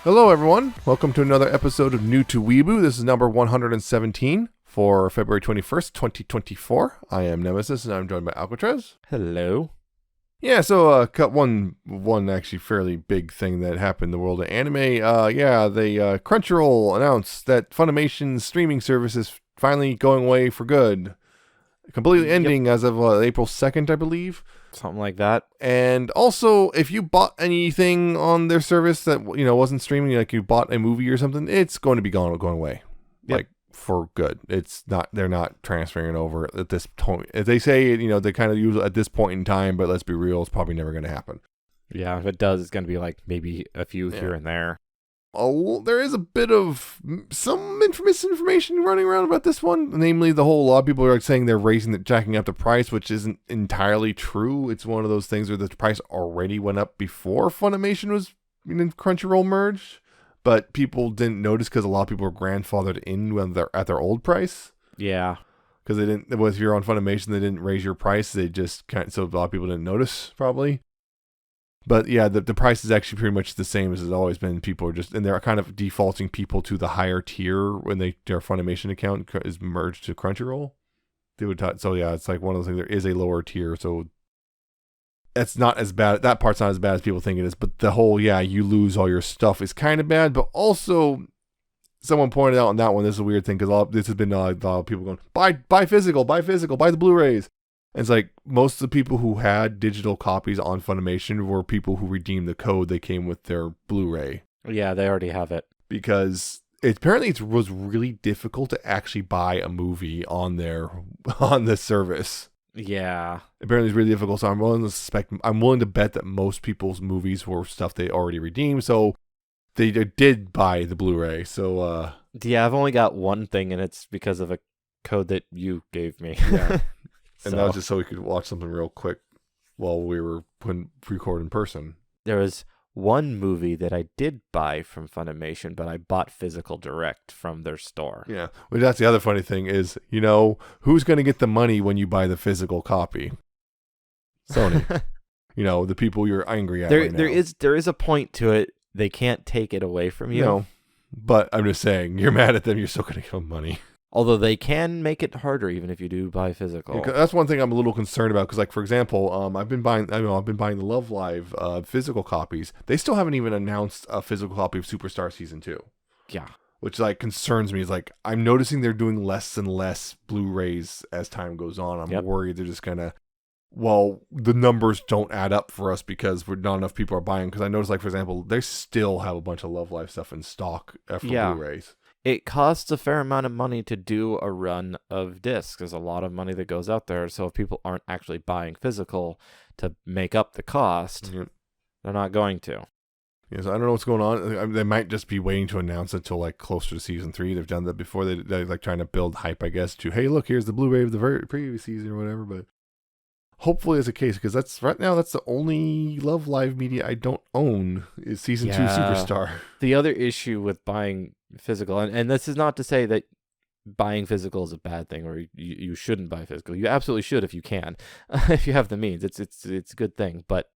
Hello, everyone. Welcome to another episode of New to Weeaboo. This is number 117 for February 21st, 2024. I am Nemesis, and I'm joined by Alcatraz. Hello. Yeah, so cut one actually fairly big thing that happened in the world of anime. Crunchyroll announced that Funimation's streaming service is finally going away for good. Completely ending as of April 2nd, I believe. Something like that. And also, if you bought anything on their service that wasn't streaming, like you bought a movie or something, it's going to be going away, like for good. It's not. They're not transferring it over at this point. They say they kind of use it at this point in time, but let's be real, it's probably never going to happen. Yeah, if it does, it's going to be like maybe a few here and there. There is a bit of some misinformation running around about this one. Namely, a lot of people are saying they're jacking up the price, which isn't entirely true. It's one of those things where the price already went up before Funimation was Crunchyroll merged, but people didn't notice because a lot of people were grandfathered in when they're at their old price. Yeah, because they didn't. If you're on Funimation, they didn't raise your price. They just so a lot of people didn't notice probably. But yeah, the price is actually pretty much the same as it's always been. People are and they're kind of defaulting people to the higher tier when their Funimation account is merged to Crunchyroll. So yeah, it's like one of those things. There is a lower tier, so that's not as bad. That part's not as bad as people think it is. But the whole you lose all your stuff is kind of bad. But also, someone pointed out on that one, this is a weird thing because this has been a lot of people going buy physical, buy the Blu-rays. And it's like most of the people who had digital copies on Funimation were people who redeemed the code they came with their Blu-ray. Yeah, they already have it. Because apparently it was really difficult to actually buy a movie on the service. Yeah. Apparently it's really difficult, so I'm willing to bet that most people's movies were stuff they already redeemed, so they did buy the Blu-ray. So yeah, I've only got one thing, and it's because of a code that you gave me. Yeah. And that was just so we could watch something real quick while we were record in person. There was one movie that I did buy from Funimation, but I bought physical direct from their store. Yeah, well, that's the other funny thing is, who's going to get the money when you buy the physical copy? Sony. The people you're angry at right now. There is a point to it. They can't take it away from you. No, but I'm just saying, you're mad at them, you're still going to give them money. Although they can make it harder even if you do buy physical. Yeah, that's one thing I'm a little concerned about because, like, for example, I've been buying the Love Live physical copies. They still haven't even announced a physical copy of Superstar Season 2. Yeah. Which concerns me. Is I'm noticing they're doing less and less Blu-rays as time goes on. I'm worried they're just gonna. Well, the numbers don't add up for us because not enough people are buying. Because I noticed, for example, they still have a bunch of Love Live stuff in stock for Blu-rays. It costs a fair amount of money to do a run of discs. There's a lot of money that goes out there. So if people aren't actually buying physical to make up the cost, they're not going to. Yeah, so I don't know what's going on. They might just be waiting to announce it till closer to season 3. They've done that before. They're trying to build hype, I guess, to, hey, look, here's the Blu-ray of the very previous season or whatever. But hopefully it's the case because that's the only Love Live media I don't own is season 2 Superstar. The other issue with buying physical, and this is not to say that buying physical is a bad thing or you shouldn't buy physical. You absolutely should if you can, if you have the means. It's a good thing. But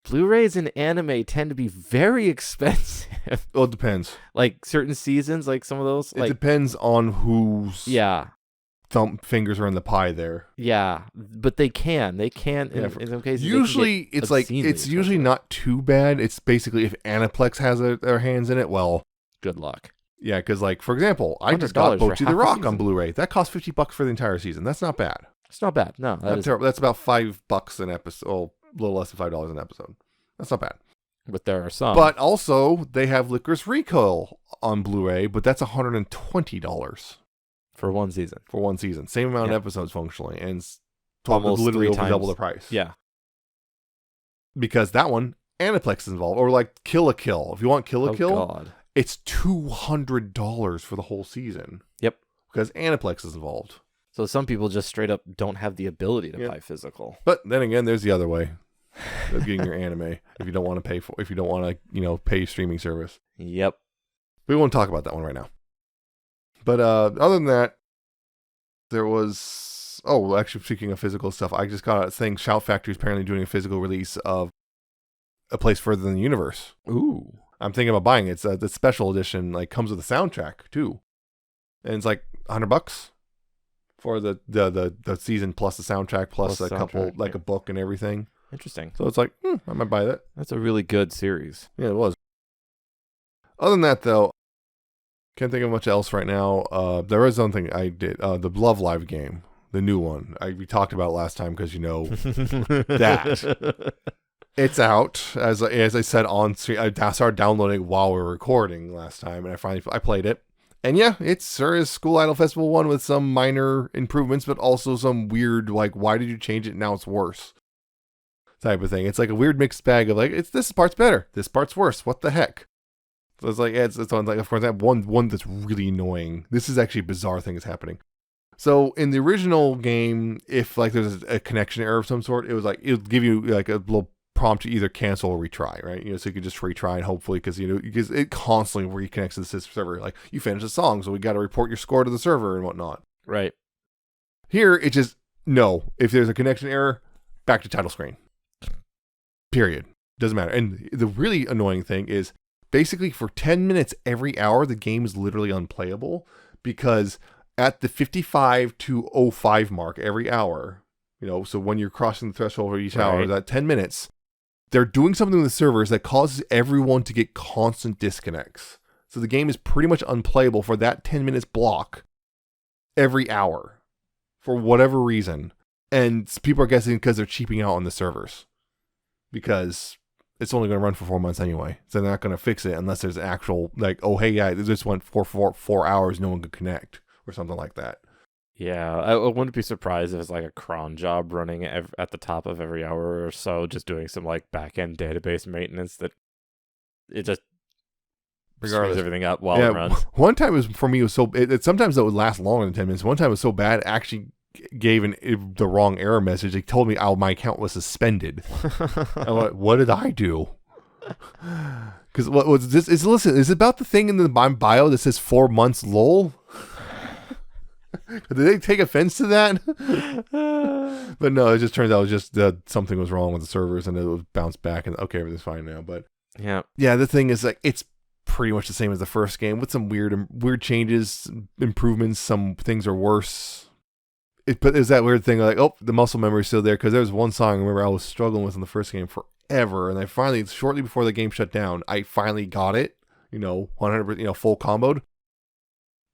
Blu-rays in anime tend to be very expensive. Well, it depends. Like certain seasons, like some of those. It depends on whose thumb fingers are in the pie there. Yeah, but they can in some cases. Usually it's usually not too bad. It's basically if Aniplex has their hands in it, well, good luck. Yeah, because for example, I just got Bocchi the Rock on Blu-ray. That cost $50 for the entire season. That's not bad. It's not bad. No, that's about $5 an episode. Oh, a little less than $5 an episode. That's not bad. But there are some. But also, they have Licorice Recoil on Blu-ray, but that's $120 for one season. Same amount of episodes functionally, and almost literally over double the price. Yeah, because that one Aniplex is involved, or Kill la Kill. If you want Kill la Kill. God. It's $200 for the whole season. Yep. Because Aniplex is involved. So some people just straight up don't have the ability to buy physical. But then again, there's the other way of getting your anime if you don't want to pay streaming service. Yep. We won't talk about that one right now. But other than that, there was actually speaking of physical stuff, I just got a thing. Shout Factory is apparently doing a physical release of A Place Further Than the Universe. Ooh. I'm thinking about buying it. It's the special edition, like comes with a soundtrack too, and it's like $100 for the season plus the soundtrack plus a couple like a book and everything. Interesting. So it's like I might buy that. That's a really good series. Yeah, it was. Other than that, though, can't think of much else right now. There is something I did. The Love Live game, the new one. We talked about it last time because that. It's out, as I said on stream. I started downloading while we were recording last time, and I played it. And yeah, it sure is School Idol Festival 1 with some minor improvements, but also some weird, like, why did you change it? Now it's worse type of thing. It's like a weird mixed bag of like, this part's better, this part's worse. What the heck? So it's like, it's on, like, of course, I have one that's really annoying. This is actually a bizarre thing that's happening. So in the original game, if like there's a connection error of some sort, it was like, it would give you like a little prompt to either cancel or retry, right? So you could just retry, and hopefully, because it constantly reconnects to the system server. Like, you finished a song, so we got to report your score to the server and whatnot. Right. Here, it just, no. If there's a connection error, back to title screen. Period. Doesn't matter. And the really annoying thing is, basically for 10 minutes every hour, the game is literally unplayable, because at the 55 to 05 mark every hour, so when you're crossing the threshold for each hour, that 10 minutes, they're doing something with the servers that causes everyone to get constant disconnects. So the game is pretty much unplayable for that 10 minutes block every hour for whatever reason. And people are guessing because they're cheaping out on the servers, because it's only going to run for 4 months anyway. So they're not going to fix it unless there's actual, like, oh, hey, yeah, this went for 4 hours, no one could connect or something like that. Yeah, I wouldn't be surprised if it's like a cron job running at the top of every hour or so, just doing some like back-end database maintenance that it just screws everything up while it runs. One time it was so, sometimes it would last longer than 10 minutes. One time it was so bad, it actually gave the wrong error message. They told me my account was suspended. I'm like, what did I do? Because what was this? Is it about the thing in the bio that says 4 months lol? Did they take offense to that? But no, it just turns out it was just something was wrong with the servers, and it would bounce back, and okay, everything's fine now. But yeah, the thing is, like, it's pretty much the same as the first game with some weird changes, improvements. Some things are worse. But it's that weird thing, like, oh, the muscle memory is still there, because there was one song I remember I was struggling with in the first game forever, and I finally, shortly before the game shut down, I finally got it. 100%, full comboed.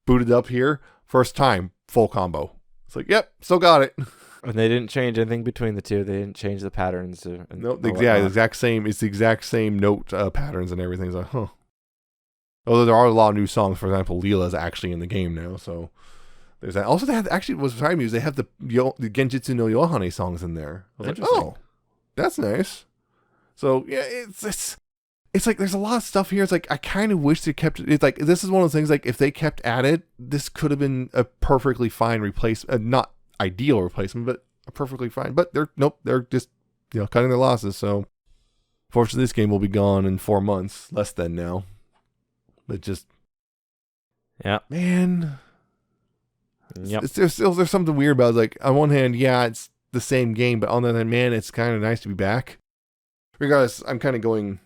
Booted up here, first time, full combo. It's like, yep, still got it. And they didn't change anything between the two. They didn't change the patterns. No, the exact same. It's the exact same note patterns and everything. It's like, huh. Although there are a lot of new songs. For example, Leela's actually in the game now, so there's that. Also, they have what's surprising me is they have the Genjutsu no Yohane songs in there. I was like, oh, that's nice. So yeah, it's like there's a lot of stuff here. It's like I kind of wish they kept it. It's like this is one of those things. Like if they kept at it, this could have been a perfectly fine replacement. Not ideal replacement, but a perfectly fine. But they're just cutting their losses. So fortunately, this game will be gone in 4 months, less than now. But just man, there's something weird about it. Like on one hand, yeah, it's the same game, but on the other hand, man, it's kind of nice to be back. Regardless, I'm kind of going.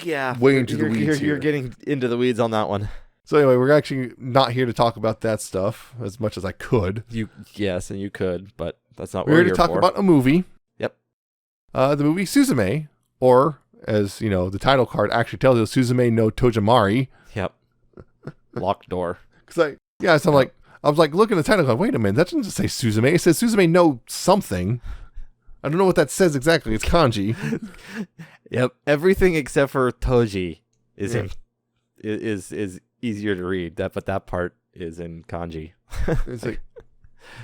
Yeah, way into the weeds. You're getting into the weeds on that one. So anyway, we're actually not here to talk about that stuff as much as I could. Yes, and you could, but that's not what we're we're here to talk about a movie. Yep. The movie Suzume, or as the title card actually tells you, Suzume no Tojimari. Yep. Locked door. So I was like looking at the title card. Wait a minute, that doesn't just say Suzume. It says Suzume no something. I don't know what that says exactly. It's kanji. Yep. Everything except for Toji is easier to read. But that part is in kanji. It's like,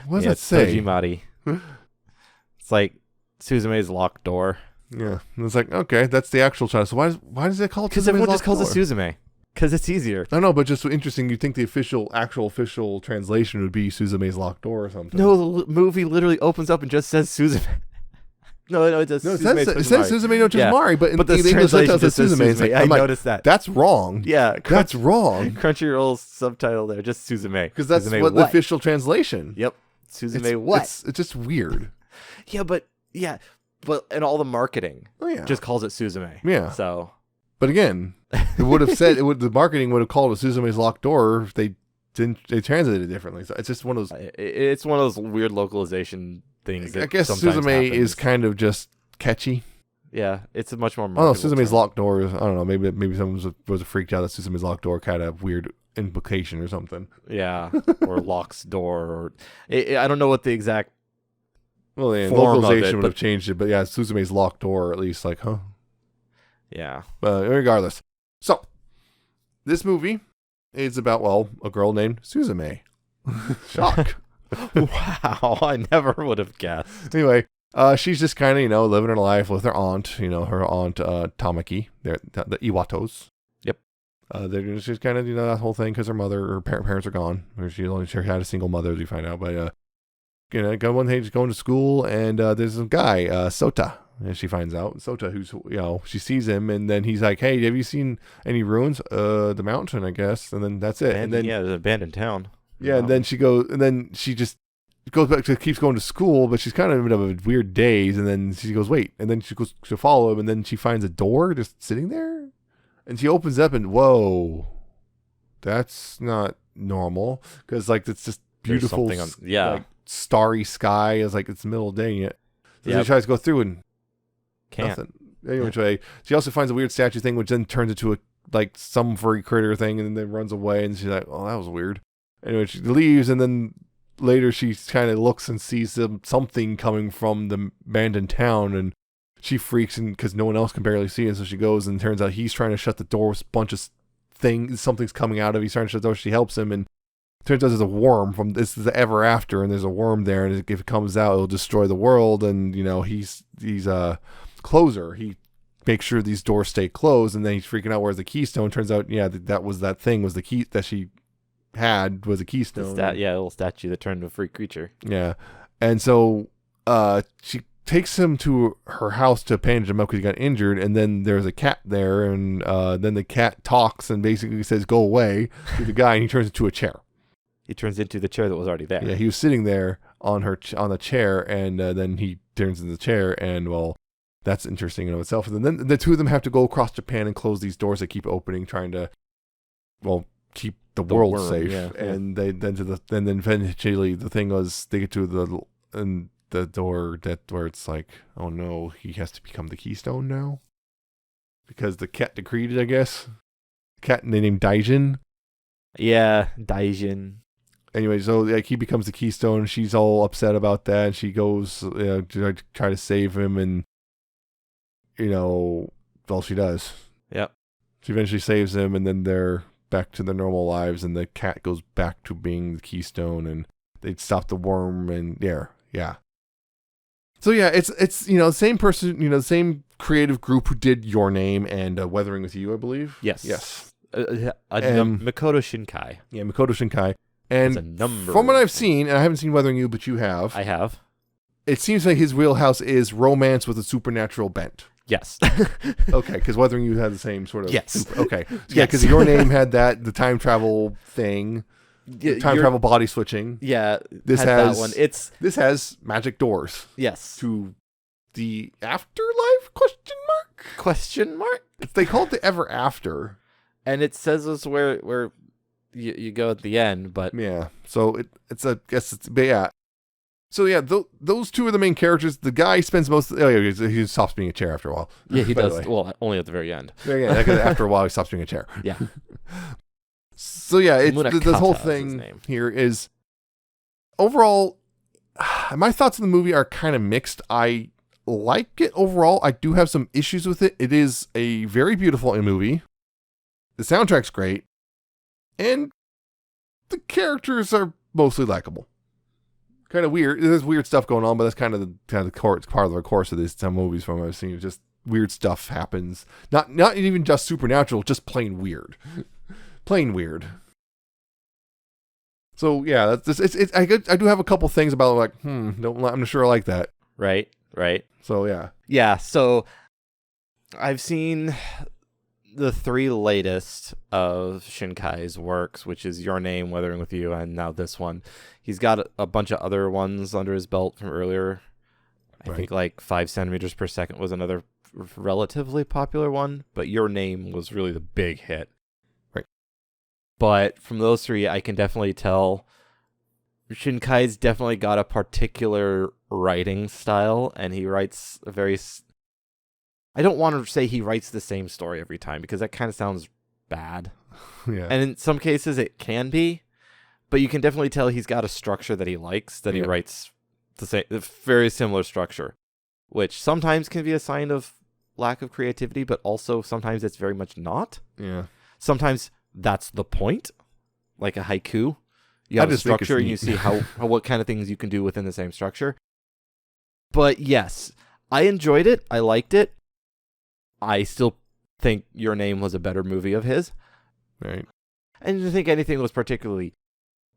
what does that say? Tojimari. It's like Suzume's locked door. Yeah. And it's like, okay, that's the actual title. So why does it call it? Because everyone just calls it Suzume. Because it's easier. I know, but just interesting. You'd think the actual official translation would be Suzume's locked door or something. No, the movie literally opens up and just says Suzume. No, it does. No, it says Suzume no Tojimari, but the English subtitle says Suzume. Like, I noticed that. That's wrong. Yeah, that's wrong. Crunchyroll's subtitle there, just Suzume. Because that's Suzume what the official translation. Yep. Suzume it's just weird. But and all the marketing just calls it Suzume. Yeah. So But again, it would have said the marketing would have called it Suzume's Locked Door if they translated it differently. So it's just one of those. It's one of those weird localization things. That I guess sometimes Suzume happens. is kind of just catchy. Yeah, it's a much more. I don't know. Suzume's Locked Door. I don't know. Maybe someone was freaked out that Suzume's Locked Door had a weird implication or something. Yeah, or Locks Door, or I don't know what the exact. Well, yeah, form localization of it, would have changed it, but yeah, Suzume's Locked Door at least. Like, huh? Yeah. Regardless, so this movie is about a girl named Suzume. Shock. Wow, I never would have guessed. Anyway, she's just kind of living her life with her aunt. Her aunt Tamaki. They're the Iwatos. Yep. She's kind of that whole thing because her parents are gone. Or she had a single mother, as you find out. But one day she's going to school, and there's a guy, Sota. And she finds out Sota, who's she sees him, and then he's like, "Hey, have you seen any ruins? The mountain, I guess." And then that's it. And then the abandoned town. Yeah, and then she just goes back to keeps going to school, but she's kind of in a weird daze. And then she goes, "Wait!" And then she goes to follow him, and then she finds a door just sitting there, and she opens up, and whoa, that's not normal because it's just beautiful, like, starry sky. Is like it's the middle of the day yet. So she tries to go through and. Can't. Nothing. Anyway, she also finds a weird statue thing, which then turns into some furry critter thing, and then runs away. And she's like, "Oh, that was weird." Anyway, she leaves, and then later she kind of looks and sees something coming from the abandoned town, and she freaks, and because no one else can barely see it, so she goes, and turns out he's trying to shut the door with a bunch of things. Something's coming out of it. He's trying to shut the door. She helps him, and turns out there's a worm from this is the Ever After, and there's a worm there, and if it comes out, it'll destroy the world. And he's closer. He makes sure these doors stay closed, and then he's freaking out. Where's the keystone? Turns out, that was that thing. Was the key that she had was a keystone? A little statue that turned into a freak creature. Yeah, and so she takes him to her house to bandage him up because he got injured, and then there's a cat there, and then the cat talks and basically says, "Go away" to the guy, and he turns into a chair. He turns into the chair that was already there. Yeah, he was sitting there on the chair, and then he turns into the chair, and that's interesting in of itself. And then the two of them have to go across Japan and close these doors that keep opening, trying to, keep the world worm, safe. yeah. And then eventually the thing was they get to the door where it's like, oh no, he has to become the keystone now because the cat decreed it, I guess. Cat they named Daijin. Yeah, Daijin. Anyway, so he becomes the keystone. She's all upset about that. And she goes to try to save him, and she does. Yep. She eventually saves him, and then they're back to their normal lives, and the cat goes back to being the keystone, and they stop the worm, and yeah. So yeah, it's the same person, the same creative group who did Your Name and Weathering with You, I believe. Yes. And Makoto Shinkai. Yeah, Makoto Shinkai. And a number from what I've seen, and I haven't seen Weathering You, but you have. I have. It seems like his wheelhouse is romance with a supernatural bent. Yes. Okay, because Weathering You had the same sort of. Yes. Okay. Yeah, because Your Name had the time travel thing, travel body switching. Yeah. This has that one. This has magic doors. Yes. To the afterlife? Question mark. They call it the Ever After, and it says us where you go at the end, but yeah. So but yeah. So yeah, those two are the main characters. The guy spends he stops being a chair after a while. Yeah, he does. Well, only at the very end. Yeah, after a while he stops being a chair. Yeah. So yeah, this whole thing here is overall. My thoughts on the movie are kind of mixed. I like it overall. I do have some issues with it. It is a very beautiful movie. The soundtrack's great, and the characters are mostly likable. Kind of weird. There's weird stuff going on, but that's kind of the part of the course of these some movies from I've seen. Just weird stuff happens. Not even just supernatural, just plain weird. Plain weird. So yeah, I do have a couple things about I'm not sure I like that. Right. So yeah. Yeah. So I've seen the 3 latest of Shinkai's works, which is Your Name, Weathering with You, and now this one. He's got a bunch of other ones under his belt from earlier. I think 5 centimeters per second was another relatively popular one, but Your Name was really the big hit. Right. But from those three, I can definitely tell Shinkai's definitely got a particular writing style, and he writes a very... I don't want to say he writes the same story every time, because that kind of sounds bad. Yeah. And in some cases, it can be, but you can definitely tell he's got a structure that he likes, that he writes the very similar structure, which sometimes can be a sign of lack of creativity, but also sometimes it's very much not. Yeah. Sometimes that's the point, like a haiku. You have a structure and you see how what kind of things you can do within the same structure. But yes, I enjoyed it. I liked it. I still think Your Name was a better movie of his. Right. I didn't think anything was particularly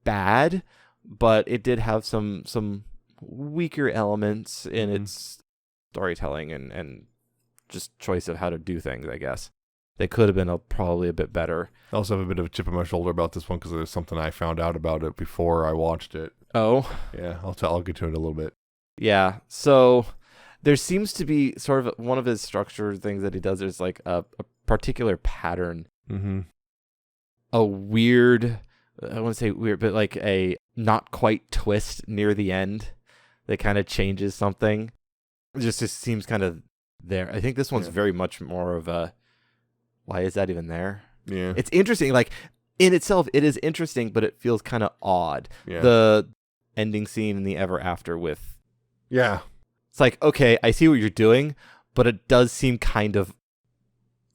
bad, but it did have some weaker elements in its storytelling and just choice of how to do things, I guess. They could have been probably a bit better. I also have a bit of a chip on my shoulder about this one because there's something I found out about it before I watched it. Oh? Yeah, I'll get to it a little bit. Yeah, so there seems to be sort of one of his structure things that he does. There's like a particular pattern. Mm-hmm. A weird, I wouldn't say weird, but like a not quite twist near the end that kind of changes something. It just seems kind of there. I think this one's very much more of a, why is that even there? Yeah. It's interesting. Like, in itself, it is interesting, but it feels kind of odd. Yeah. The ending scene in the Ever After with... Yeah. It's like, okay, I see what you're doing, but it does seem kind of...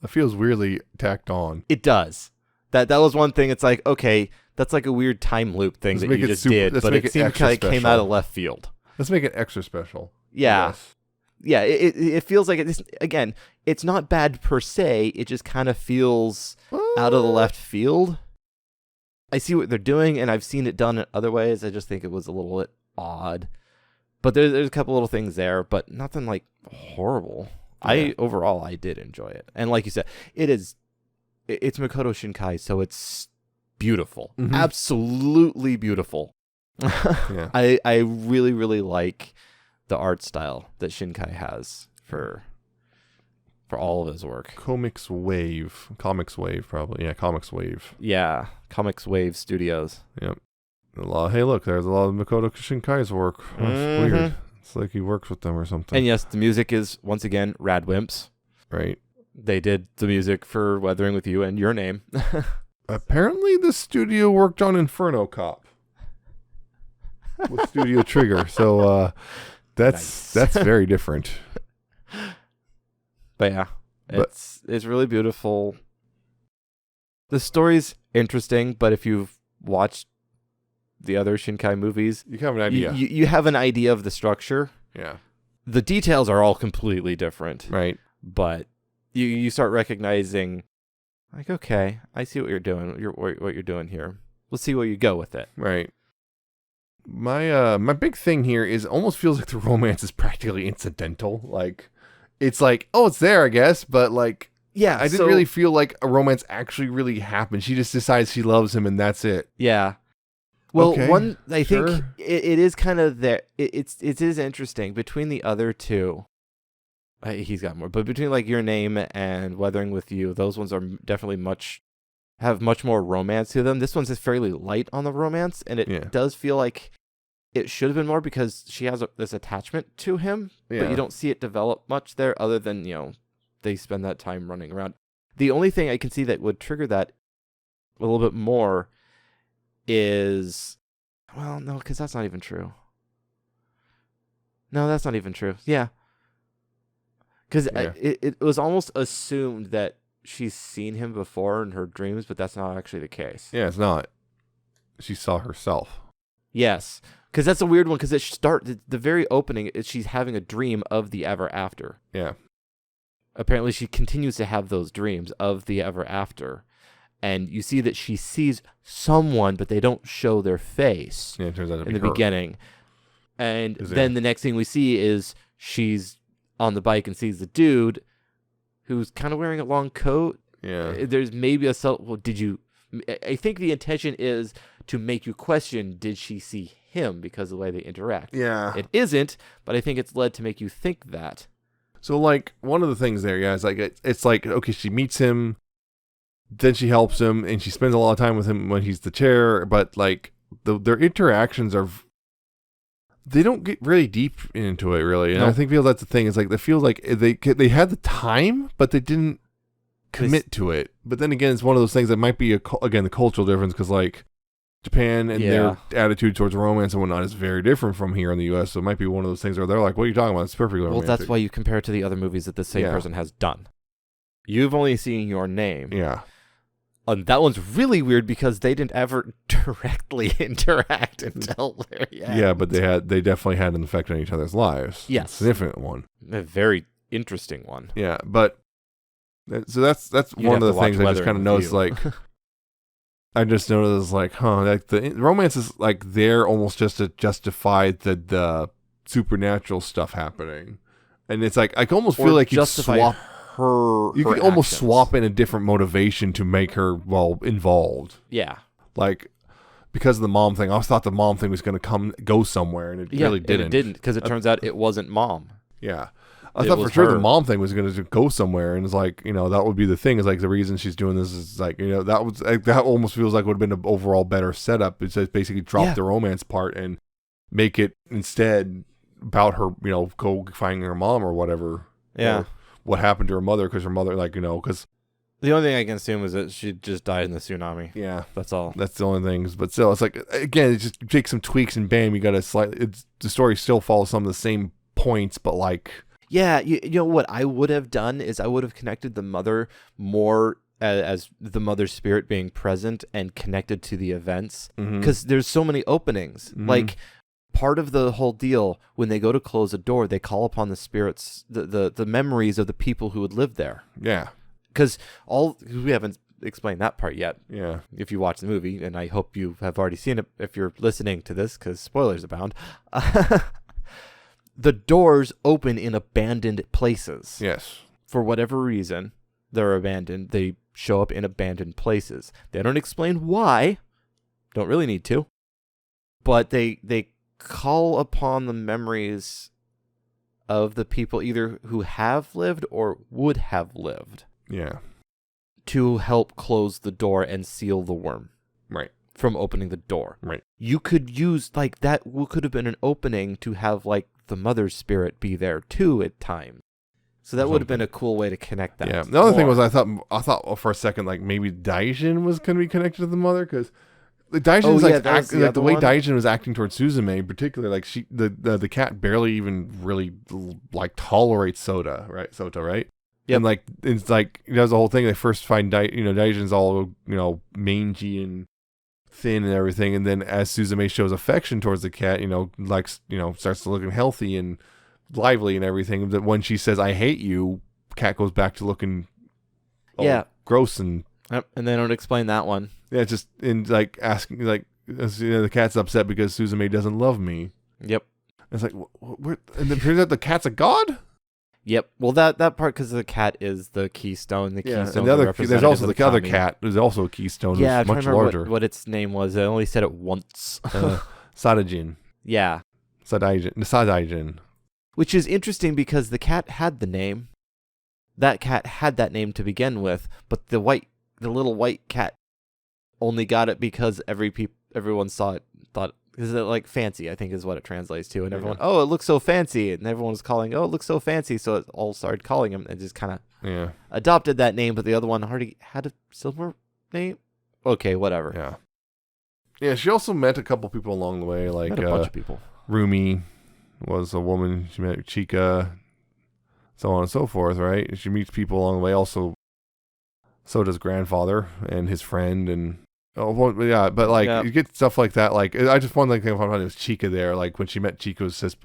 It feels weirdly tacked on. It does. That was one thing. It's like, okay, that's like a weird time loop thing that you just did, but it seemed like it came out of left field. Let's make it extra special. Yeah. Yes. Yeah, it feels like it's, again, it's not bad per se. It just kind of feels out of the left field. I see what they're doing, and I've seen it done in other ways. I just think it was a little bit odd. But there's a couple little things there, but nothing like horrible. Yeah. Overall, I did enjoy it. And like you said, it's Makoto Shinkai, so it's beautiful. Mm-hmm. Absolutely beautiful. Yeah. I really, really like the art style that Shinkai has for all of his work. Comics Wave, probably. Yeah, Comics Wave. Yeah, Comics Wave Studios. Yep. Hey, look, there's a lot of Makoto Shinkai's work. That's weird. It's like he works with them or something. And yes, the music is, once again, Radwimps. Right. They did the music for Weathering With You and Your Name. Apparently, the studio worked on Inferno Cop with Studio Trigger. So, that's very different. But yeah, it's really beautiful. The story's interesting, but if you've watched the other Shinkai movies, you have an idea. You have an idea of the structure. Yeah. The details are all completely different. Right. But you start recognizing, like, okay, I see what you're doing. What you're doing here. Let's see where you go with it. Right. My big thing here is almost feels like the romance is practically incidental. Like, it's like, oh, it's there, I guess, but like, yeah, I didn't really feel like a romance actually really happened. She just decides she loves him, and that's it. Yeah. Well, okay, I think it is kind of there. It is interesting between the other two. He's got more, but between like Your Name and Weathering With You, those ones are definitely have much more romance to them. This one's just fairly light on the romance, and it does feel like it should have been more because she has this attachment to him, but you don't see it develop much there other than, they spend that time running around. The only thing I can see that would trigger that a little bit more is, well, no, because that's not even true. No, that's not even true. Yeah. Because it was almost assumed that she's seen him before in her dreams, but that's not actually the case. Yeah, it's not. She saw herself. Yes. Because that's a weird one, because the very opening is she's having a dream of the Ever After. Yeah. Apparently she continues to have those dreams of the Ever After. And you see that she sees someone, but they don't show their face. Yeah, it turns out to be in the beginning. And then the next thing we see is she's on the bike and sees the dude who's kind of wearing a long coat. Yeah. There's maybe I think the intention is to make you question, did she see him because of the way they interact? Yeah. It isn't, but I think it's led to make you think that. So, like, one of the things there, yeah, is like, it's like, okay, she meets him, then she helps him, and she spends a lot of time with him when he's the chair, but, like, their interactions they don't get really deep into it, really. And I feel that's the thing, is like, they feel like they had the time, but they didn't commit to it. But then again, it's one of those things that might be, again, the cultural difference, because, like, Japan and their attitude towards romance and whatnot is very different from here in the U.S. So it might be one of those things where they're like, what are you talking about? It's perfectly romantic. Well, that's why you compare it to the other movies that the same person has done. You've only seen Your Name. Yeah. And that one's really weird because they didn't ever directly interact until very end. Yeah, but they definitely had an effect on each other's lives. Yes. A significant one. A very interesting one. Yeah, but so that's one of the things I just kind of noticed, like, I just noticed, like, like the romance is like there almost just to justify the supernatural stuff happening, and it's like I almost feel like you swap her. You could almost swap in a different motivation to make her involved. Yeah, like because of the mom thing. I always thought the mom thing was going to go somewhere, and it really didn't. And it didn't, because it turns out it wasn't mom. Yeah. I thought for sure the mom thing was going to go somewhere, and it's like, that would be the thing. Is like the reason she's doing this is like, that almost feels like would have been an overall better setup. It's just basically drop the romance part and make it instead about her, go finding her mom or whatever. Yeah. Or what happened to her mother, because her mother, like, because the only thing I can assume is that she just died in the tsunami. Yeah, that's all. That's the only things. But still, it's like, again, it just takes some tweaks and bam, you got the story still follows some of the same points, but like. Yeah, you know what I would have done is I would have connected the mother more as the mother's spirit being present and connected to the events, because there's so many openings. Like, part of the whole deal, when they go to close a door, they call upon the spirits, the memories of the people who had lived there. Yeah, because we haven't explained that part yet. Yeah, if you watch the movie, and I hope you have already seen it if you're listening to this, because spoilers abound. The doors open in abandoned places. Yes. For whatever reason, they're abandoned. They show up in abandoned places. They don't explain why. Don't really need to. But they call upon the memories of the people either who have lived or would have lived. Yeah. To help close the door and seal the worm. Right. From opening the door. Right. You could use, like, that could have been an opening to have, like, the mother's spirit be there too at times. So that would have been a cool way to connect that. Yeah. The other thing was I thought for a second, like, maybe Daijin was going to be connected to the mother, because the Daijin's the way Daijin was acting towards Suzume in particular, like the cat barely even really like tolerates Sota, right? Yeah. And like it's like does the whole thing. They first find Daijin's all mangy and thin and everything, and then as Suzume shows affection towards the cat, starts to looking healthy and lively and everything, that when she says I hate you, cat goes back to looking gross and and they don't explain that one. Yeah, just in like asking, like, the cat's upset because Suzume doesn't love me. Yep. It's like, and then turns out the cat's a god. Yep. Well, that part, because the cat is the keystone. The keystone. And there's also the other cat. There's also a keystone. Yeah, who's much larger. What its name was. I only said it once. Sadajin. Yeah. Sadaijin. Which is interesting because the cat had the name. That cat had that name to begin with, but the little white cat only got it because everyone saw it, thought, is it like fancy, I think is what it translates to, and everyone, oh, it looks so fancy, and everyone was calling, oh, it looks so fancy, so it all started calling him and just kind of adopted that name, but the other one already had a similar name. Okay, whatever. Yeah, she also met a couple people along the way, like met a bunch of people. Rumi was a woman, she met Chika, so on and so forth, right? She meets people along the way, also Soda's grandfather and his friend, and you get stuff like that. Like, I just one thing I found was Chica there. Like when she met Chico, was just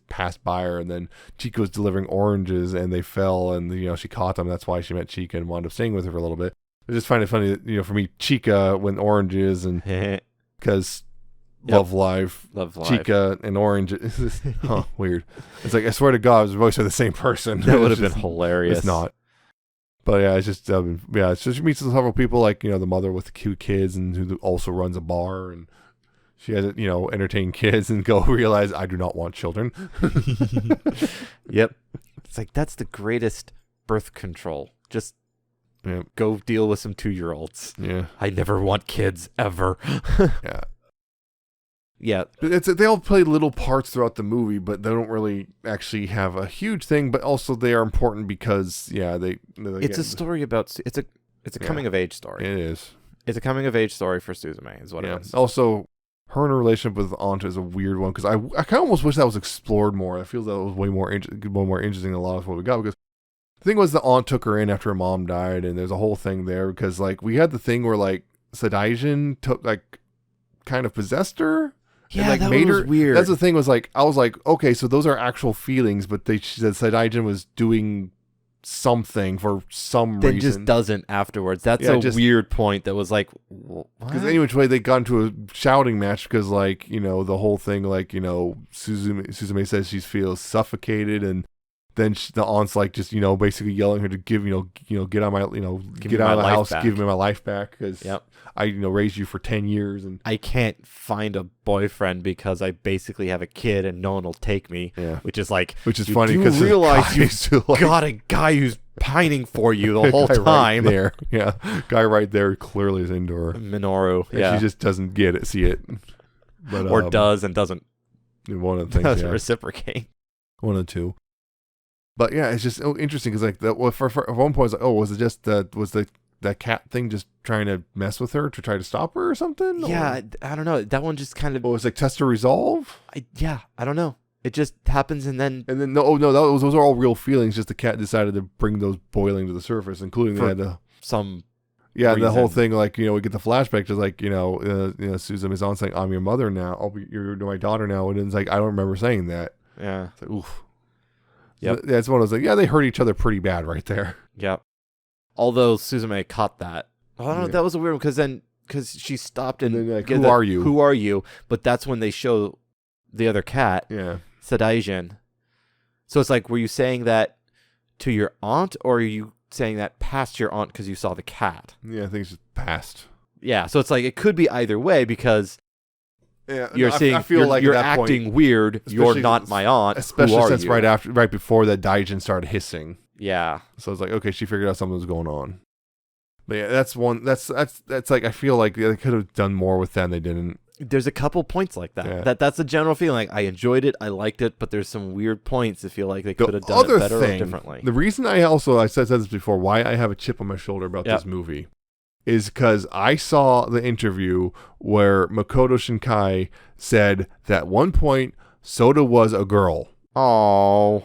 passed by her, and then Chico was delivering oranges, and they fell, and she caught them. That's why she met Chica and wound up staying with her for a little bit. I just find it funny that for me, Chica when oranges, and because Love Live, Chica and orange. Weird. It's like, I swear to God, it was voiced by the same person. That would have been hilarious. It's not. But yeah, it's just so she meets several people, like the mother with the cute kids, and who also runs a bar, and she has entertain kids and go realize I do not want children. Yep. It's like, that's the greatest birth control. Just Yeah. go deal with some 2-year-olds. Yeah. I never want kids ever. Yeah. Yeah. They all play little parts throughout the movie, but they don't really actually have a huge thing. But also, they are important because, It's a story about. It's a coming of age story. It is. It's a coming of age story for Suzume, is what it is. Also, her and her relationship with Aunt is a weird one because I kind of almost wish that was explored more. I feel that was way more interesting than a lot of what we got, because the thing was the aunt took her in after her mom died, and there's a whole thing there because like we had the thing where like Sadaijin took like kind of possessed her. Yeah, and, like, that made was her weird. That's the thing, was like I was like, okay, so those are actual feelings, but she said Sadaijin was doing something for some Then reason. just doesn't afterwards. That's weird point that was like, what? Because any which way they got into a shouting match because, like, you know, the whole thing, like, you know, Suzume says she feels suffocated, and then the aunt's like just, you know, basically yelling her to give, get on my, get out of the house, give me my life back because I, raised you for 10 years and I can't find a boyfriend because I basically have a kid and no one will take me. Yeah. Which is funny because you realize you got a guy who's pining for you the whole time. Right there. Yeah. Guy right there clearly is into her. Minoru. And she just doesn't see it. But, or does and doesn't. One of the things. Doesn't reciprocate. One of the two. But yeah, it's just interesting because like for at one point, it's like, oh, was it just that cat thing just trying to mess with her to try to stop her or something? Yeah, I don't know. That one just kind of. Oh, it was like test to resolve. I don't know. It just happens and then those are all real feelings. Just the cat decided to bring those boiling to the surface, including some. Yeah, reason. The whole thing, like, we get the flashback to like, Suzume's on saying, "I'm your mother now. You're my daughter now," and it's like, I don't remember saying that. Yeah. It's like, oof. Yep. That's one of those, like, yeah, they hurt each other pretty bad right there. Yep. Although Suzume caught that. I don't know. That was a weird one because she stopped and then, like, who are you? Who are you? But that's when they show the other cat, Sadaijin. So it's like, were you saying that to your aunt, or are you saying that past your aunt because you saw the cat? Yeah, I think it's just past. Yeah, so it's like it could be either way because you're saying I feel like you're at that acting point, weird. You're not my aunt. Especially since right before that Daijin started hissing. Yeah. So it's like, okay, she figured out something was going on. But yeah, that's one. That's like, I feel like they could have done more with that and they didn't. There's a couple points like that. Yeah. That's a general feeling. Like, I enjoyed it, I liked it, but there's some weird points. I feel like they could have done it better or differently. The reason I said this before, why I have a chip on my shoulder about this movie, is because I saw the interview where Makoto Shinkai said that at one point Soda was a girl. Oh.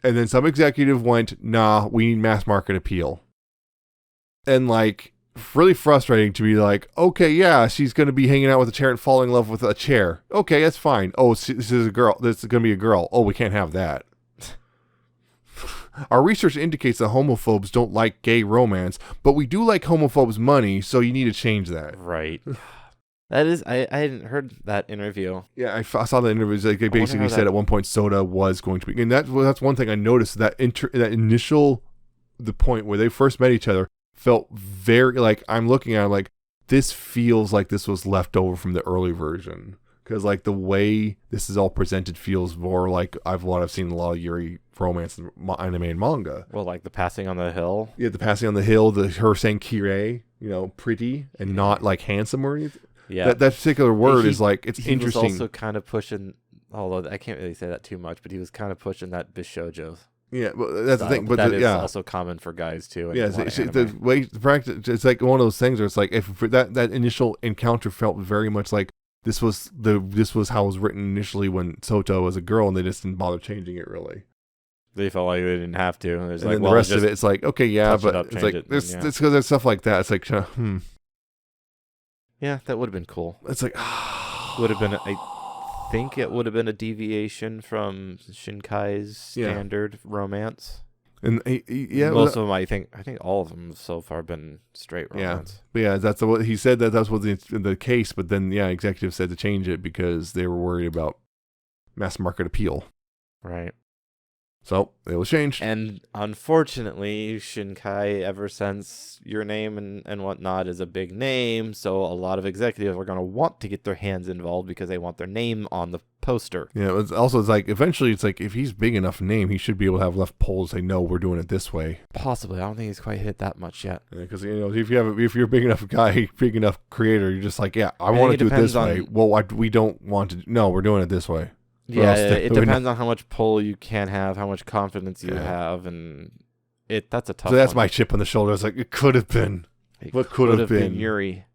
And then some executive went, "Nah, we need mass market appeal." And like, really frustrating to be like, okay, yeah, she's going to be hanging out with a chair and falling in love with a chair. Okay, that's fine. Oh, this is a girl. This is going to be a girl. Oh, we can't have that. Our research indicates that homophobes don't like gay romance, but we do like homophobes' money, so you need to change that. Right. That is, I hadn't heard that interview. Yeah, I saw the interview. Like, they basically said at one point Soda was going to be, and that's one thing I noticed, that the point where they first met each other felt very, like, I'm looking at it like, this feels like this was left over from the early version. Because, like, the way this is all presented feels more like what I've seen in a lot of Yuri romance and anime and manga. Well, like the passing on the hill. Yeah, the passing on the hill, her saying "kirei," pretty and not like handsome or anything. Yeah, that particular word is like, it's interesting. He was also kind of pushing, although I can't really say that too much, but he was kind of pushing that bishojo. Yeah, well, that's the thing. But that is also common for guys too. Yeah, the way the practice, it's like one of those things where it's like, if that initial encounter felt very much like this was how it was written initially when Soto was a girl, and they just didn't bother changing it really. They felt like they didn't have to. And then the rest of it, it's like, okay, yeah, but it's like it's because there's stuff like that. It's like, Yeah, that would have been cool. It's like, would have been. I think it would have been a deviation from Shinkai's standard romance. And most of them, I think all of them so far have been straight romance. But yeah, that's what he said, that was the case. But then, executives said to change it because they were worried about mass market appeal. Right. So it was changed. And unfortunately, Shinkai, ever since Your Name and whatnot, is a big name. So a lot of executives are going to want to get their hands involved because they want their name on the poster. Yeah, it's like eventually it's like if he's big enough name, he should be able to have enough polls say no, we're doing it this way. Possibly. I don't think he's quite hit that much yet. Because if you're a big enough guy, big enough creator, you're just like, yeah, I want to do it this way. Well, we don't want to. No, we're doing it this way. Yeah, it depends on how much pull you can have, how much confidence you have, and that's a tough. So that's one. my chip on the shoulder. It's like it could have been. What could have been Yuri?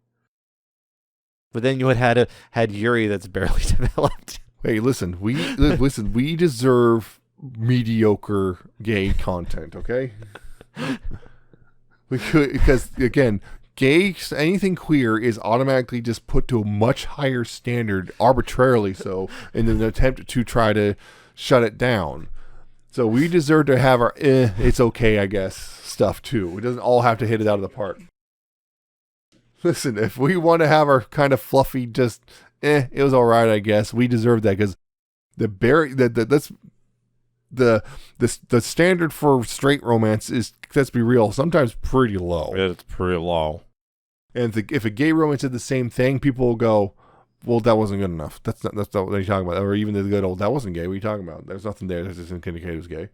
But then you had Yuri that's barely developed. Hey, listen, we deserve mediocre gay content, okay? We could, because again, gay, anything queer is automatically just put to a much higher standard, arbitrarily so, in an attempt to try to shut it down. So we deserve to have our it's okay, I guess, stuff too. It doesn't all have to hit it out of the park. Listen, if we want to have our kind of fluffy, just it was all right, I guess. We deserve that because the standard for straight romance is, let's be real, sometimes pretty low. It's pretty low. And if a gay romance did the same thing, people will go, well, that wasn't good enough. That's not what you're talking about. Or even the good old, that wasn't gay. What are you talking about? There's nothing there that doesn't indicate it was gay.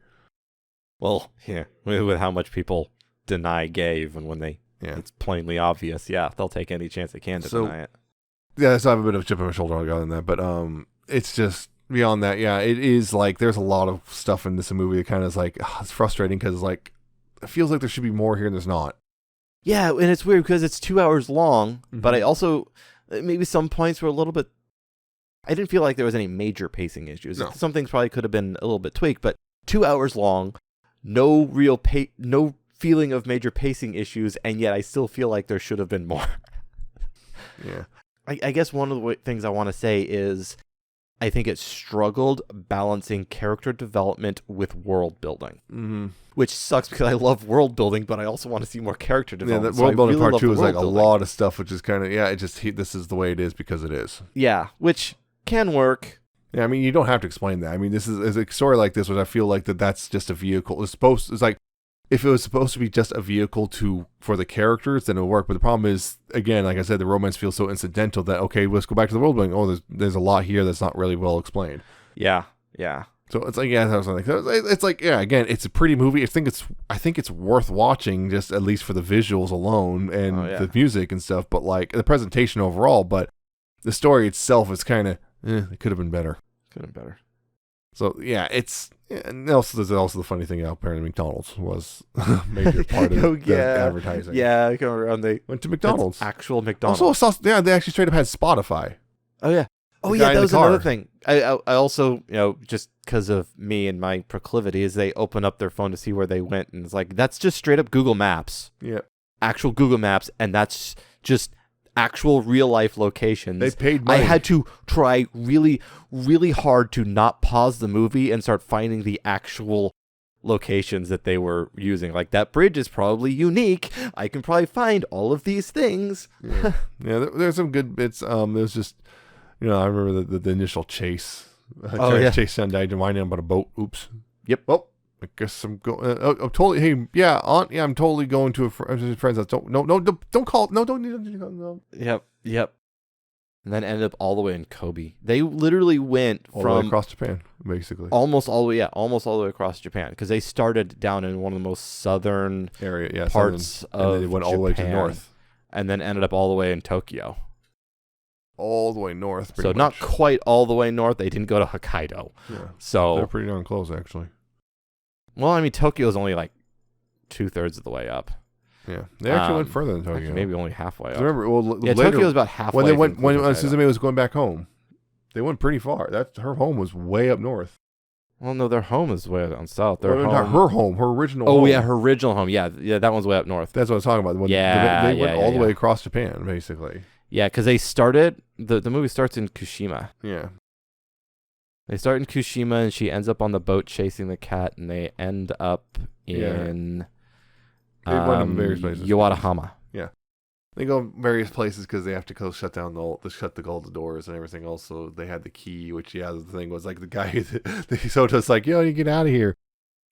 Well, yeah, with how much people deny gay even when it's plainly obvious. Yeah, they'll take any chance they can to deny it. Yeah, so I have a bit of a chip on my shoulder on that, but it's just beyond that. Yeah, it is like there's a lot of stuff in this movie that kind of is like it's frustrating because like it feels like there should be more here and there's not. Yeah, and it's weird because it's 2 hours long, but I also maybe some points were a little bit. I didn't feel like there was any major pacing issues. No. Some things probably could have been a little bit tweaked, but 2 hours long, no real no feeling of major pacing issues, and yet I still feel like there should have been more. Yeah. I guess one of the things I want to say is I think it struggled balancing character development with world building, which sucks because I love world building, but I also want to see more character development. Yeah, that world building part 2 is like a lot of stuff, which is kind of, this is the way it is because it is. Yeah, which can work. Yeah, I mean, you don't have to explain that. I mean, this is a story like this, which I feel like that's just a vehicle. It's like, if it was supposed to be just a vehicle for the characters, then it'll work. But the problem is, again, like I said, the romance feels so incidental that, okay, let's go back to the world building. Oh, there's a lot here that's not really well explained. Yeah. So it's like, it's like, again, it's a pretty movie. I think it's worth watching, just at least for the visuals alone and the music and stuff. But like the presentation overall, but the story itself is kind of, it could have been better. So yeah, and also there's also the funny thing. Apparently, McDonald's was a major part of the advertising. Yeah, I come around. They went to McDonald's. Actual McDonald's. Also, they actually straight up had Spotify. Oh yeah. Oh yeah, that was another thing. I also, just because of me and my proclivities, they open up their phone to see where they went, and it's like that's just straight up Google Maps. Yeah. Actual Google Maps, and that's just actual real life locations. They paid money. I had to try really, really hard to not pause the movie and start finding the actual locations that they were using. Like, that bridge is probably unique. I can probably find all of these things. Yeah, there's some good bits. There's just, I remember the initial chase. Chase down died reminding him about a boat. Oops. Yep. Oh, I guess I'm going. Totally. Hey, yeah, aunt. Yeah, I'm totally going to a friend's house. Don't call. No, don't need to call. No. Yep. And then ended up all the way in Kobe. They literally went all the way across Japan, basically. Almost all the way across Japan, because they started down in one of the most southern parts of and they went all the way to north, and then ended up all the way in Tokyo. All the way north. So not quite all the way north. They didn't go to Hokkaido. Yeah. So they're pretty darn close, actually. Well, I mean, Tokyo is only like 2/3 of the way up. Yeah, they actually went further than Tokyo. Actually, maybe only halfway up. Remember, later, Tokyo was about halfway. When Suzume was going back home, they went pretty far. Her home was way up north. Well, no, their home is way down south. Her original home. Oh, yeah, her original home. Yeah, that one's way up north. That's what I was talking about. They went all the way across Japan, basically. Yeah, because they started, the movie starts in Kushima. Yeah. They start in Kushima, and she ends up on the boat chasing the cat, and they end up in various places. Yowadahama. Yeah. They go various places because they have to go shut the doors and everything else. So they had the key, which, the thing was like the guy, so just like, you get out of here.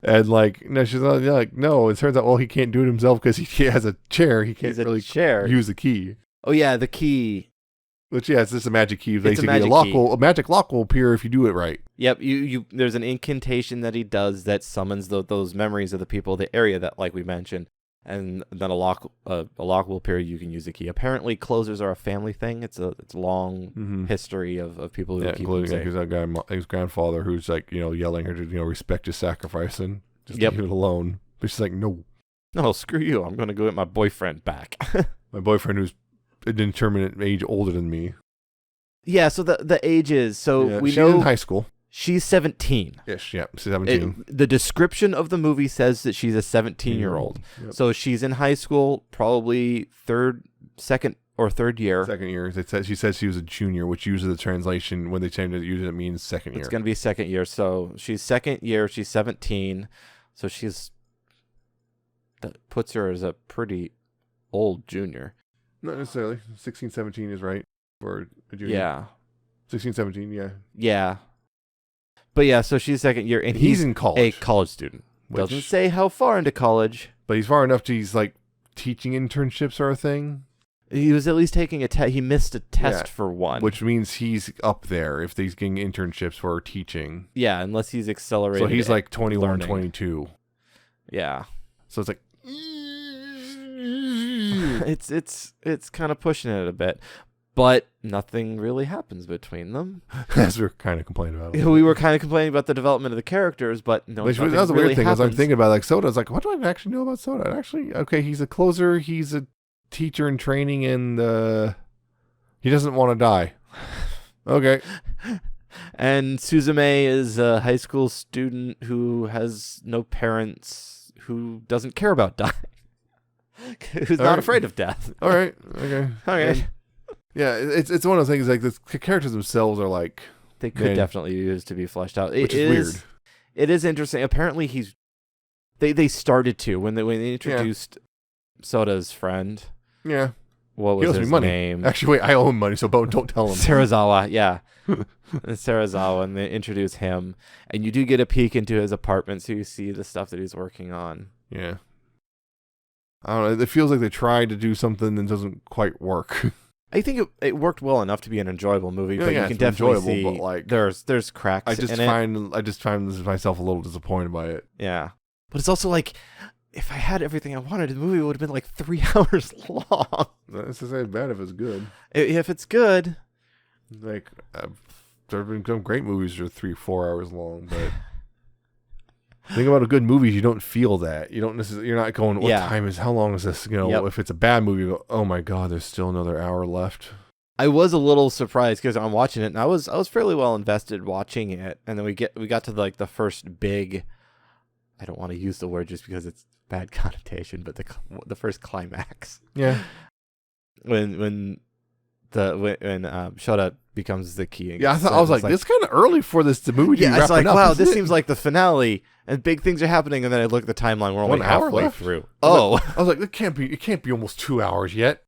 And like, no, she's like, no. It turns out, he can't do it himself because he has a chair. He can't really use the key. Oh, yeah, the key. Which, yeah, it's just a magic key. It's a Basically, magic key. a magic lock will appear if you do it right. Yep, you there's an incantation that he does that summons those memories of the people, the area that, like we mentioned, and then a lock will appear. You can use the key. Apparently, closers are a family thing. It's a long history of people who keep them safe. Because that guy, his grandfather, who's like yelling her to respect his sacrifice and just leave it alone. But she's like, no, screw you. I'm gonna go get my boyfriend back. my boyfriend who's an indeterminate age older than me. Yeah. So the age is we she's know in high school. She's 17. Yes, yeah, she's 17. The description of the movie says that she's a 17-year-old. Yep. So she's in high school, probably second or third year. Second year. She said she was a junior, which usually the translation, when they change it, usually it means second year. It's going to be second year. So she's second year. She's 17. So that puts her as a pretty old junior. Not necessarily. 16, 17 is right for a junior. Yeah. 16, 17, yeah. Yeah. But yeah, so she's second year, and he's in college. A college student. Doesn't say how far into college. But he's far enough to he's like teaching internships are a thing. He was at least taking a test. He missed a test for one. Which means he's up there if he's getting internships for teaching. Yeah, unless he's accelerated. So he's like 21, learning. 22. Yeah. So it's like... it's kind of pushing it a bit. But nothing really happens between them. As we were kind of complaining about it. We were kind of complaining about the development of the characters, but no, that was a weird thing. As I'm thinking about like Soda, I was like, what do I actually know about Soda? Actually, okay, he's a closer, he's a teacher in training, and he doesn't want to die. Okay. And Suzume is a high school student who has no parents, who doesn't care about dying, who's not afraid of death. All right. Okay. Okay. Yeah, it's one of those things like the characters themselves are like they could definitely use to be fleshed out. Which is weird. It is interesting. Apparently, they started to when they introduced Soda's friend. Yeah. What was his name? Actually, wait, I owe him money, so don't tell him. Sarazawa, yeah. Sarazawa, and they introduce him, and you do get a peek into his apartment, so you see the stuff that he's working on. Yeah. I don't know. It feels like they tried to do something that doesn't quite work. I think it worked well enough to be an enjoyable movie, but you can definitely see but like, there's cracks. I just find myself a little disappointed by it. Yeah, but it's also like if I had everything I wanted, the movie would have been like 3 hours long. That's as bad if it's good. If it's good, like there have been some great movies that are 3-4 hours long, but. Think about a good movie, you don't feel that. You don't necessarily. You're not going. What time is? How long is this? If it's a bad movie, you go, oh my god, there's still another hour left. I was a little surprised because I'm watching it, and I was fairly well invested watching it, and then we got to like the first big. I don't want to use the word just because it's bad connotation, but the first climax. Yeah. When Shota becomes the key. Yeah, I was like, this is kind of early for the movie. Yeah, it's like, wow, this seems like the finale, and big things are happening. And then I look at the timeline; we're only halfway through. I was like, it can't be almost 2 hours yet.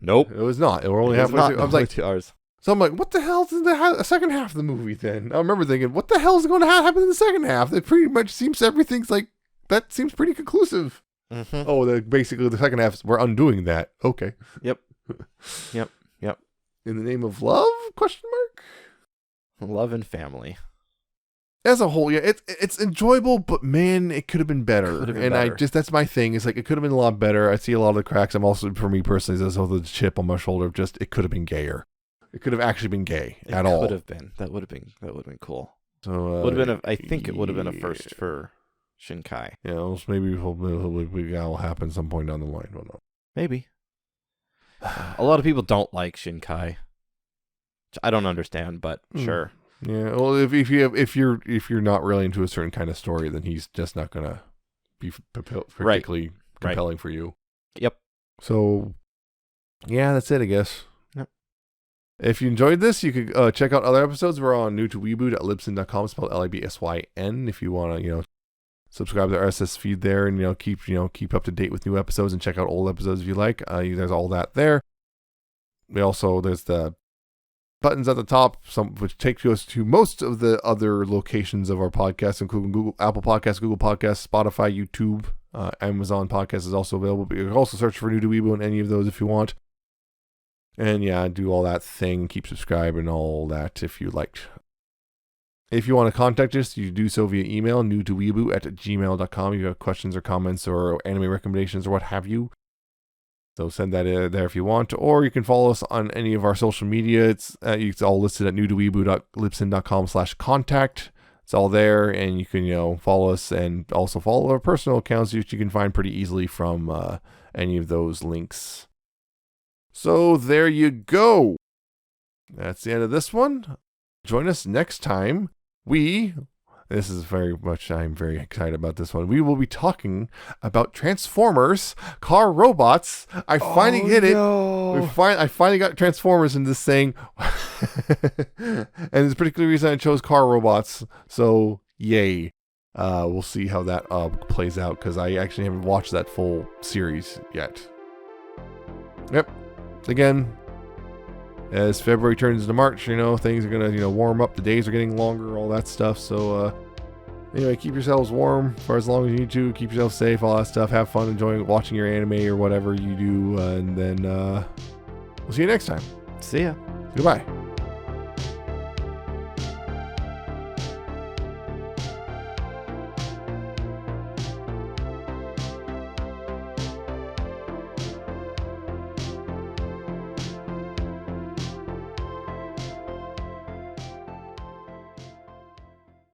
Nope, it was not. We're only halfway through. I was like 2 hours. So I'm like, what the hell is in the second half of the movie? Then I remember thinking, what the hell is going to happen in the second half? It pretty much seems everything's like that seems pretty conclusive. Mm-hmm. Oh, basically the second half is we're undoing that. Okay. Yep. In the name of love? Question mark. Love and family. As a whole, yeah, it's enjoyable, but man, it could have been better. That's my thing. It's like it could have been a lot better. I see a lot of the cracks. I'm also, for me personally, there's also the chip on my shoulder of just it could have been gayer. It could have actually been gay at all. It could have been. That would have been cool. So I think it would have been a first for Shinkai. Yeah, maybe that'll happen some point down the line. I don't know. Maybe. A lot of people don't like Shinkai, which I don't understand, but sure. Yeah, well, if you're not really into a certain kind of story, then he's just not gonna be particularly compelling for you. Yep. So, yeah, that's it, I guess. Yep. If you enjoyed this, you could check out other episodes. We're on newtoweeboo.libsyn.com, spelled LIBSYN. If you want to, subscribe to our RSS feed there, and keep up to date with new episodes and check out old episodes if you like. There's all that there. There's the buttons at the top, which take us to most of the other locations of our podcast, including Apple Podcasts, Google Podcasts, Spotify, YouTube, Amazon Podcasts is also available. But you can also search for New to Weeaboo on any of those if you want. And yeah, do all that thing, keep subscribed and all that if you liked. If you want to contact us, you do so via email, newtoweeaboo@gmail.com. If you have questions or comments or anime recommendations or what have you. So send that there if you want. Or you can follow us on any of our social media. It's all listed at newtoweeaboo.libsyn.com/contact. It's all there, and you can follow us and also follow our personal accounts, which you can find pretty easily from any of those links. So there you go. That's the end of this one. Join us next time. I'm very excited about this one. We will be talking about Transformers, car robots. I finally get it. I finally got Transformers in this thing. And there's a particular reason I chose car robots. So, yay. We'll see how that plays out, because I actually haven't watched that full series yet. Yep. Again, as February turns into March, things are gonna, warm up. The days are getting longer, all that stuff. So, anyway, keep yourselves warm for as long as you need to. Keep yourself safe, all that stuff. Have fun enjoying watching your anime or whatever you do. And then we'll see you next time. See ya. Goodbye.